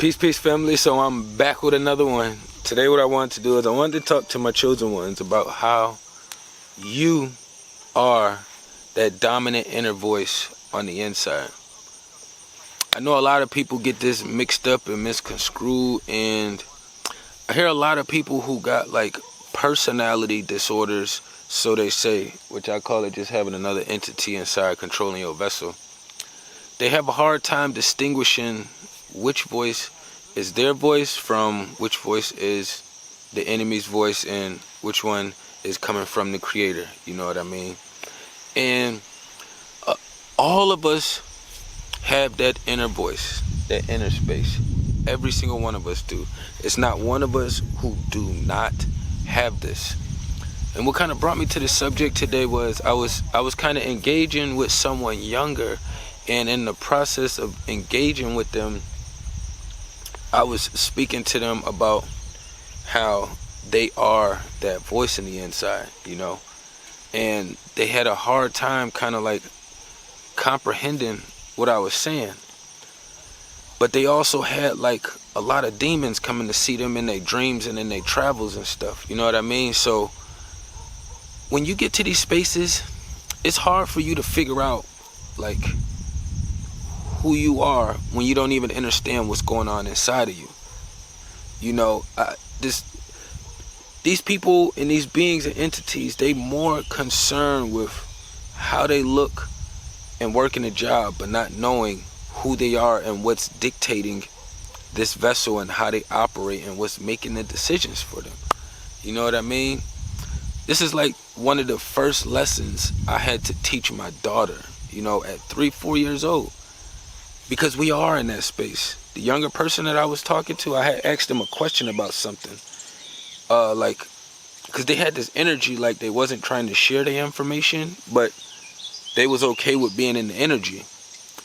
Peace, family. So I'm back with another one. Today what I wanted to do is I wanted to talk to my chosen ones about how you are that dominant inner voice on the inside. I know a lot of people get this mixed up and misconstrued, and I hear a lot of people who got like personality disorders, so they say, which I call it just having another entity inside controlling your vessel. They have a hard time distinguishing which voice is their voice from which voice is the enemy's voice and which one is coming from the creator. You know what I mean? And all of us have that inner voice, that inner space. Every single one of us do. It's not one of us who do not have this. And what kind of brought me to this subject today was I was kind of engaging with someone younger, and in the process of engaging with them, I was speaking to them about how they are that voice in the inside, you know, and they had a hard time kind of like comprehending what I was saying. But they also had like a lot of demons coming to see them in their dreams and in their travels and stuff, you know what I mean? So when you get to these spaces, it's hard for you to figure out like who you are when you don't even understand what's going on inside of you. You know, these people and these beings and entities, they more concerned with how they look and working a job, but not knowing who they are and what's dictating this vessel and how they operate and what's making the decisions for them. You know what I mean? This is like one of the first lessons I had to teach my daughter, you know, at 3-4 years old. Because we are in that space. The younger person that I was talking to, I had asked them a question about something. Because they had this energy like they wasn't trying to share the information, but they was okay with being in the energy.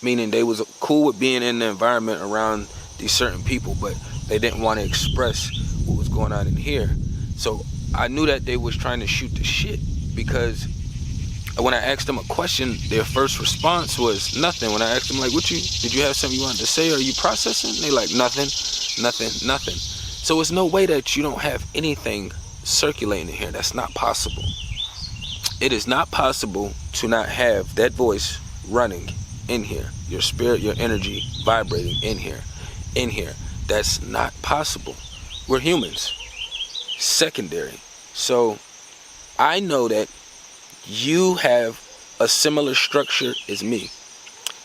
Meaning they was cool with being in the environment around these certain people, but they didn't want to express what was going on in here. So I knew that they was trying to shoot the shit, because when I asked them a question, their first response was nothing. When I asked them, like, did you have something you wanted to say? Or are you processing? They like, nothing. So it's no way that you don't have anything circulating in here. That's not possible. It is not possible to not have that voice running in here. Your spirit, your energy vibrating in here. That's not possible. We're humans. Secondary. So I know that you have a similar structure as me.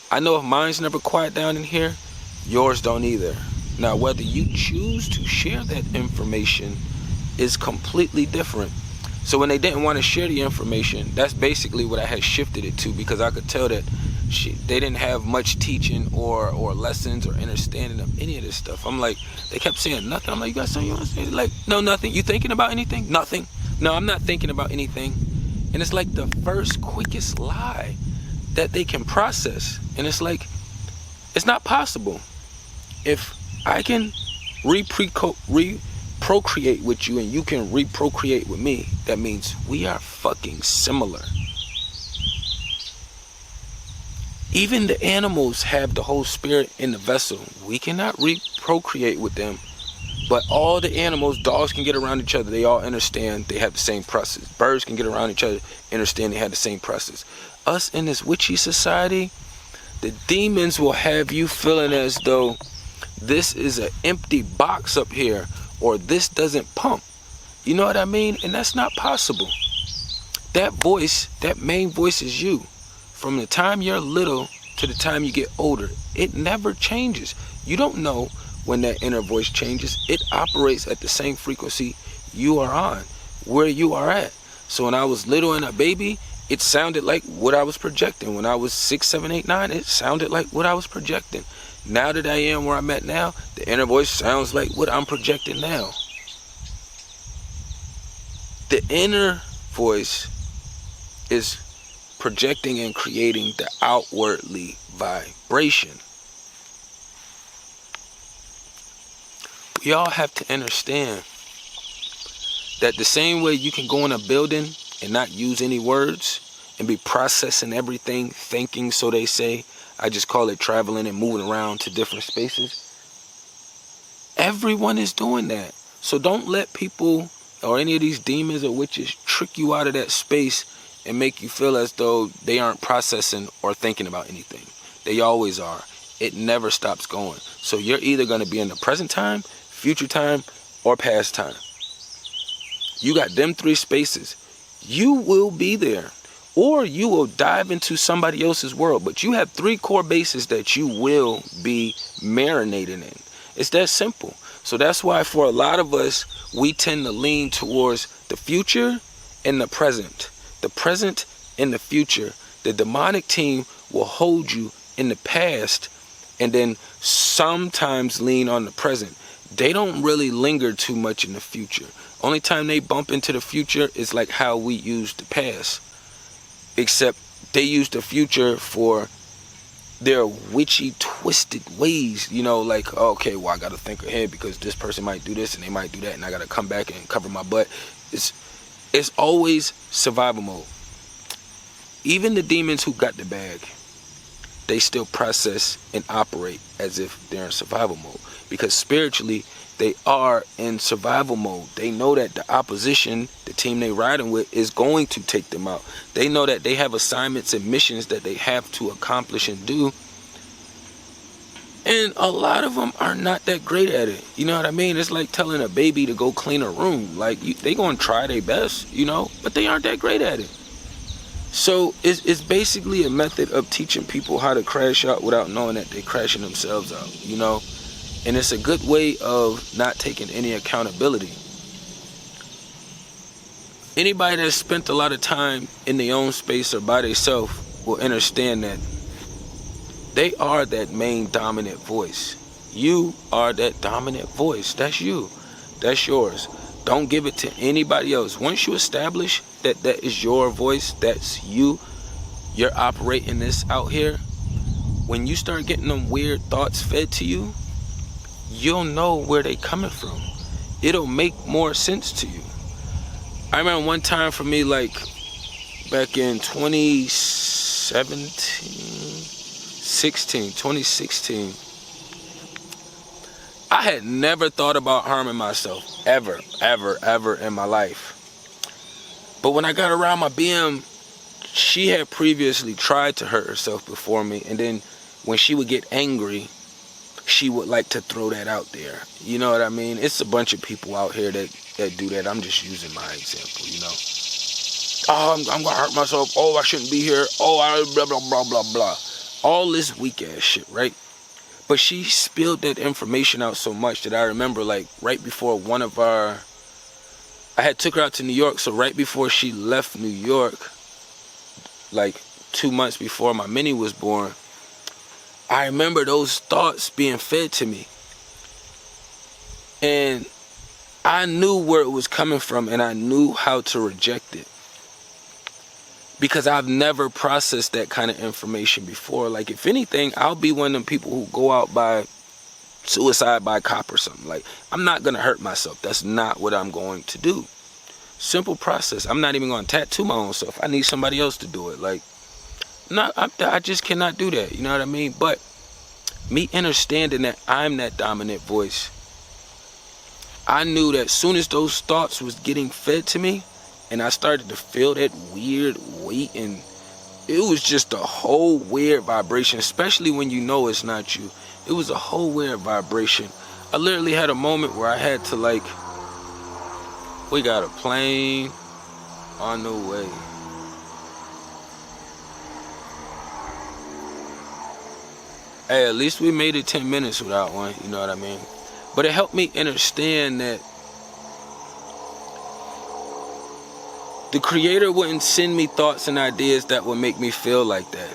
I know if mine's never quiet down in here, yours don't either. Now, whether you choose to share that information is completely different. So when they didn't want to share the information, that's basically what I had shifted it to, because I could tell that they didn't have much teaching or lessons or understanding of any of this stuff. I'm like, they kept saying nothing. I'm like, you got something you want to say? They're like, no, nothing. You thinking about anything? Nothing. No, I'm not thinking about anything. And it's like the first quickest lie that they can process. And it's like, it's not possible. If I can procreate with you and you can reprocreate with me, that means we are fucking similar. Even the animals have the whole spirit in the vessel. We cannot reprocreate with them. But all the animals, dogs can get around each other. They all understand they have the same process. Birds can get around each other, understand they have the same process. Us in this witchy society, the demons will have you feeling as though this is an empty box up here, or this doesn't pump. You know what I mean? And that's not possible. That voice, that main voice is you. From the time you're little to the time you get older, it never changes. You don't know when that inner voice changes. It operates at the same frequency you are on, where you are at. So when I was little and a baby, it sounded like what I was projecting. When I was 6, 7, 8, 9, it sounded like what I was projecting. Now that I am where I'm at now, the inner voice sounds like what I'm projecting now. The inner voice is projecting and creating the outwardly vibration. We all have to understand that the same way you can go in a building and not use any words and be processing everything, thinking, so they say, I just call it traveling and moving around to different spaces. Everyone is doing that. So don't let people or any of these demons or witches trick you out of that space and make you feel as though they aren't processing or thinking about anything. They always are. It never stops going. So you're either going to be in the present time, future time, or past time. You got them three spaces. You will be there. Or you will dive into somebody else's world. But you have three core bases that you will be marinating in. It's that simple. So that's why for a lot of us, we tend to lean towards the future and the present. The present and the future. The demonic team will hold you in the past and then sometimes lean on the present. They don't really linger too much in the future. Only time they bump into the future is like how we use the past. Except they use the future for their witchy, twisted ways. You know, like, okay, well, I got to think ahead because this person might do this and they might do that and I got to come back and cover my butt. It's always survival mode. Even the demons who got the bag, they still process and operate as if they're in survival mode. Because spiritually, they are in survival mode. They know that the opposition, the team they riding with, is going to take them out. They know that they have assignments and missions that they have to accomplish and do. And a lot of them are not that great at it. You know what I mean? It's like telling a baby to go clean a room. Like, they going to try their best, you know, but they aren't that great at it. So it's basically a method of teaching people how to crash out without knowing that they're crashing themselves out, you know? And it's a good way of not taking any accountability. Anybody that's spent a lot of time in their own space or by themselves will understand that they are that main dominant voice. You are that dominant voice. That's you. That's yours. Don't give it to anybody else. Once you establish that that is your voice, that's you, you're operating this out here, when you start getting them weird thoughts fed to you, you'll know where they coming from. It'll make more sense to you. I remember one time for me, like back in 2016, I had never thought about harming myself, ever in my life. But when I got around my BM, she had previously tried to hurt herself before me, and then when she would get angry, she would like to throw that out there. You know what I mean? It's a bunch of people out here that do that. I'm just using my example, you know. Oh, I'm gonna hurt myself. Oh, I shouldn't be here. Oh, I blah, blah, blah, blah, blah. All this weak ass shit, right? But she spilled that information out so much that I remember, like, right before I had took her out to New York, so right before she left New York, like 2 months before my mini was born, I remember those thoughts being fed to me. And I knew where it was coming from, and I knew how to reject it. Because I've never processed that kind of information before. Like, if anything, I'll be one of them people who go out by suicide by cop or something. Like, I'm not going to hurt myself. That's not what I'm going to do. Simple process. I'm not even going to tattoo my own self. I need somebody else to do it. Like, I just cannot do that. You know what I mean? But me understanding that I'm that dominant voice, I knew that as soon as those thoughts was getting fed to me, and I started to feel that weird weight, and it was just a whole weird vibration, especially when you know it's not you. It was a whole weird vibration. I literally had a moment where I had to, like, we got a plane on the way. Hey, at least we made it 10 minutes without one, you know what I mean? But it helped me understand that the Creator wouldn't send me thoughts and ideas that would make me feel like that.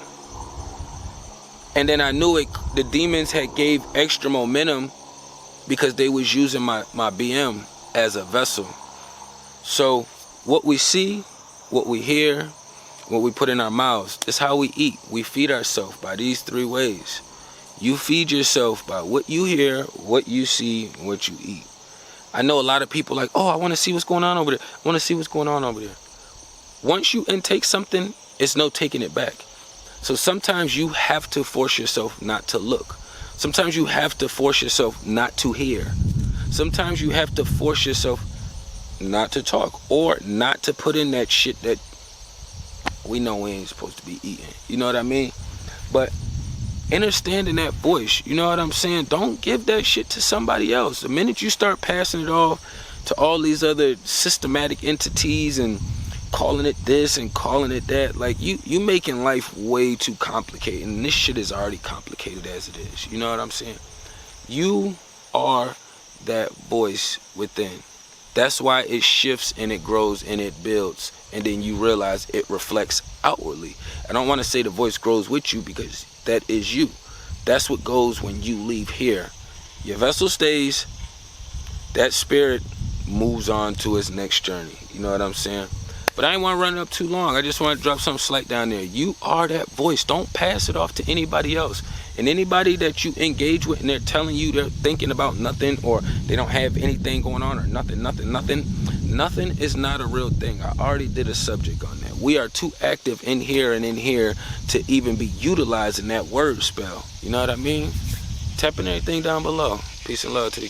And then I knew it. The demons had gave extra momentum because they was using my BM as a vessel. So what we see, what we hear, what we put in our mouths, is how we eat. We feed ourselves by these three ways. You feed yourself by what you hear, what you see, and what you eat. I know a lot of people like, oh, I want to see what's going on over there. I want to see what's going on over there. Once you intake something, it's no taking it back. So sometimes you have to force yourself not to look. Sometimes you have to force yourself not to hear. Sometimes you have to force yourself not to talk, or not to put in that shit that we know we ain't supposed to be eating. You know what I mean? But understanding that voice, you know what I'm saying? Don't give that shit to somebody else. The minute you start passing it off to all these other systematic entities and calling it this and calling it that, like, you making life way too complicated, and this shit is already complicated as it is. You know what I'm saying? You are that voice within. That's why it shifts and it grows and it builds, and then you realize it reflects outwardly. I don't want to say the voice grows with you, because that is you. That's what goes when you leave here. Your vessel stays, that spirit moves on to its next journey. You know what I'm saying? But I ain't want to run it up too long. I just want to drop something slight down there. You are that voice. Don't pass it off to anybody else. And anybody that you engage with and they're telling you they're thinking about nothing, or they don't have anything going on, or nothing is not a real thing. I already did a subject on that. We are too active in here and in here to even be utilizing that word spell. You know what I mean? Tapping everything down below. Peace and love to the